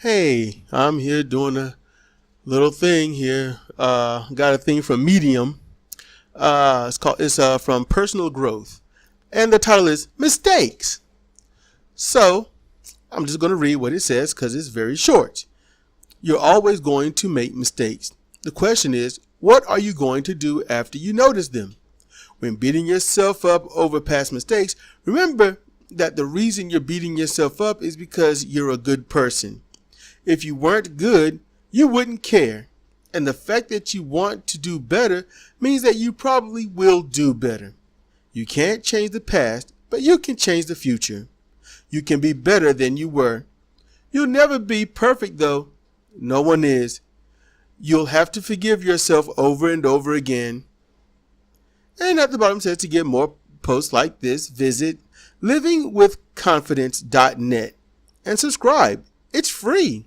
Hey, I'm here doing a little thing here. Got a thing from Medium. It's from Personal Growth, and the title is Mistakes. So I'm just going to read what it says because it's very short. You're always going to make mistakes. The question is, what are you going to do after you notice them? When beating yourself up over past mistakes, remember that the reason you're beating yourself up is because you're a good person. If you weren't good, you wouldn't care. And the fact that you want to do better means that you probably will do better. You can't change the past, but you can change the future. You can be better than you were. You'll never be perfect though. No one is. You'll have to forgive yourself over and over again. And at the bottom it says to get more posts like this, visit livingwithconfidence.net and subscribe. It's free.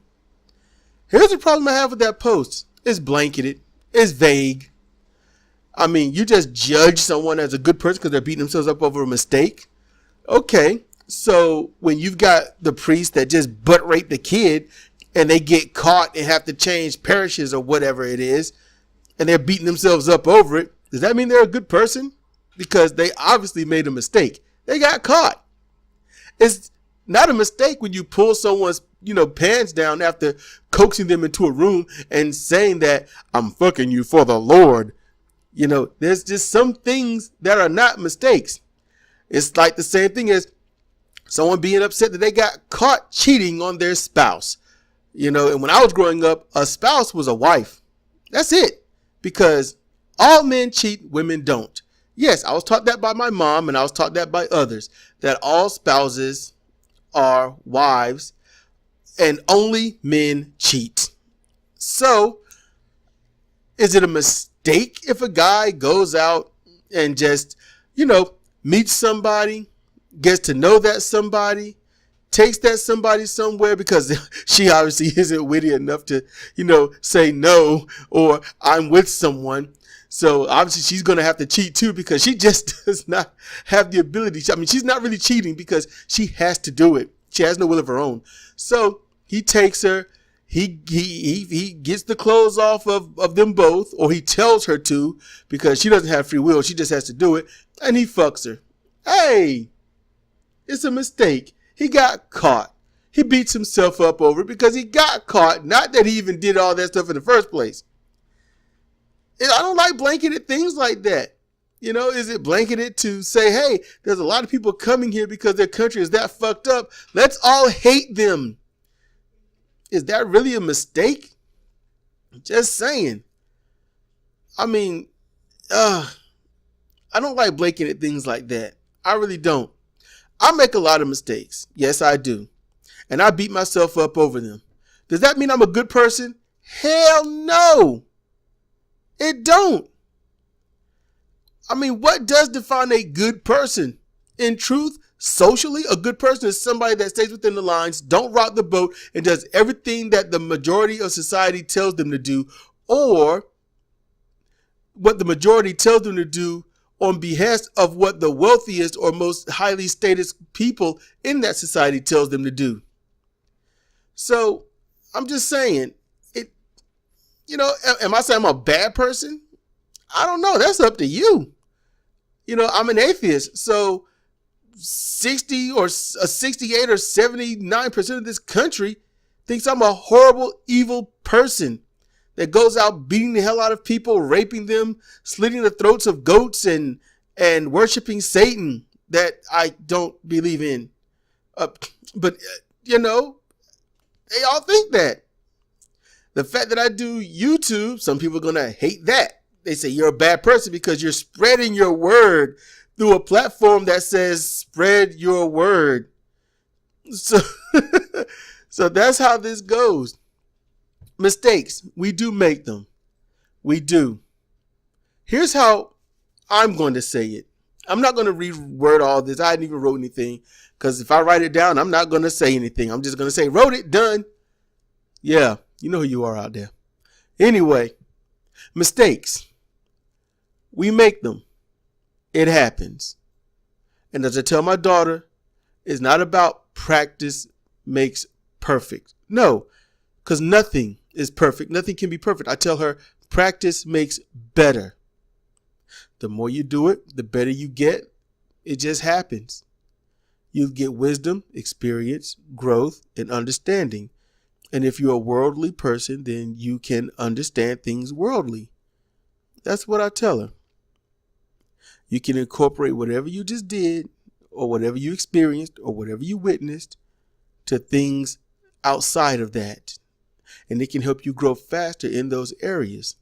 Here's the problem I have with that post. It's blanketed. It's vague. I mean, you just judge someone as a good person because they're beating themselves up over a mistake. Okay, so when you've got the priest that just butt raped the kid and they get caught and have to change parishes or whatever it is, and they're beating themselves up over it, does that mean they're a good person? Because they obviously made a mistake. They got caught. It's not a mistake when you pull someone's pants down after coaxing them into a room and saying that I'm fucking you for the Lord. There's just some things that are not mistakes. It's like the same thing as someone being upset that they got caught cheating on their spouse. And when I was growing up, a spouse was a wife. That's it. Because all men cheat, women don't. Yes, I was taught that by my mom and I was taught that by others, that all spouses are wives and only men cheat. So, is it a mistake if a guy goes out and just, meets somebody, gets to know that somebody, takes that somebody somewhere because she obviously isn't witty enough to, say no or I'm with someone. So obviously she's going to have to cheat too because she just does not have the ability. I mean, she's not really cheating because she has to do it. She has no will of her own. So he takes her, he gets the clothes off of them both, or he tells her to because she doesn't have free will. She just has to do it. And he fucks her. Hey, it's a mistake. He got caught. He beats himself up over it because he got caught. Not that he even did all that stuff in the first place. And I don't like blanketed things like that. Is it blanketed to say, hey, there's a lot of people coming here because their country is that fucked up. Let's all hate them. Is that really a mistake? Just saying. I mean, I don't like blanketed things like that. I really don't. I make a lot of mistakes. Yes, I do. And I beat myself up over them. Does that mean I'm a good person? Hell no. It don't. I mean, what does define a good person? In truth, socially, a good person is somebody that stays within the lines, don't rock the boat, and does everything that the majority of society tells them to do, or what the majority tells them to do on behest of what the wealthiest or most highly status people in that society tells them to do. So, I'm just saying, am I saying I'm a bad person? I don't know. That's up to you. I'm an atheist. So 68 or 79% of this country thinks I'm a horrible, evil person that goes out beating the hell out of people, raping them, slitting the throats of goats and worshiping Satan that I don't believe in. But they all think that. The fact that I do YouTube, some people are going to hate that. They say you're a bad person because you're spreading your word through a platform that says spread your word. So, so that's how this goes. Mistakes, we do make them. We do. Here's how I'm going to say it. I'm not going to reword all this. I hadn't even wrote anything because if I write it down, I'm not going to say anything. I'm just going to say, wrote it, done. Yeah, you know who you are out there. Anyway, mistakes. We make them. It happens. And as I tell my daughter, it's not about practice makes perfect. No, Because nothing is perfect. Nothing can be perfect. I tell her, practice makes better. The more you do it, the better you get. It just happens. You get wisdom, experience, growth, and understanding. And if you're a worldly person, then you can understand things worldly. That's what I tell her. You can incorporate whatever you just did, or whatever you experienced, or whatever you witnessed, to things outside of that. And it can help you grow faster in those areas.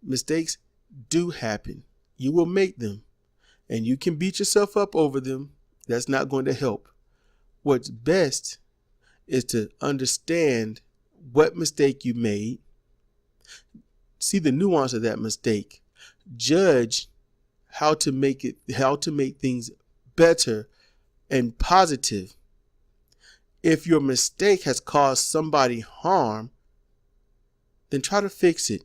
Mistakes do happen. You will make them. And you can beat yourself up over them. That's not going to help. What's best is to understand what mistake you made. See the nuance of that mistake. Judge how to make things better and positive. If your mistake has caused somebody harm, then try to fix it.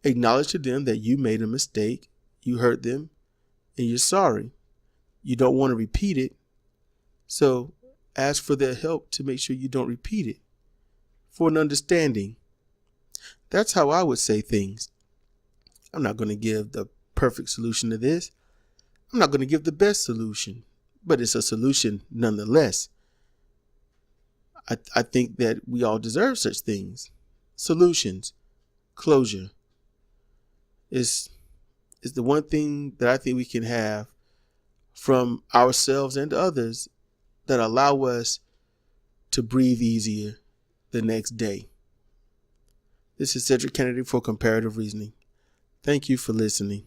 Acknowledge to them that you made a mistake, you hurt them, and you're sorry. You don't want to repeat it, so ask for their help to make sure you don't repeat it, for an understanding. That's how I would say things. I'm not going to give the perfect solution to this. I'm not going to give the best solution, but it's a solution nonetheless. I think that we all deserve such things. Solutions, closure is the one thing that I think we can have from ourselves and others that allow us to breathe easier the next day. This is Cedric Kennedy for Comparative Reasoning. Thank you for listening.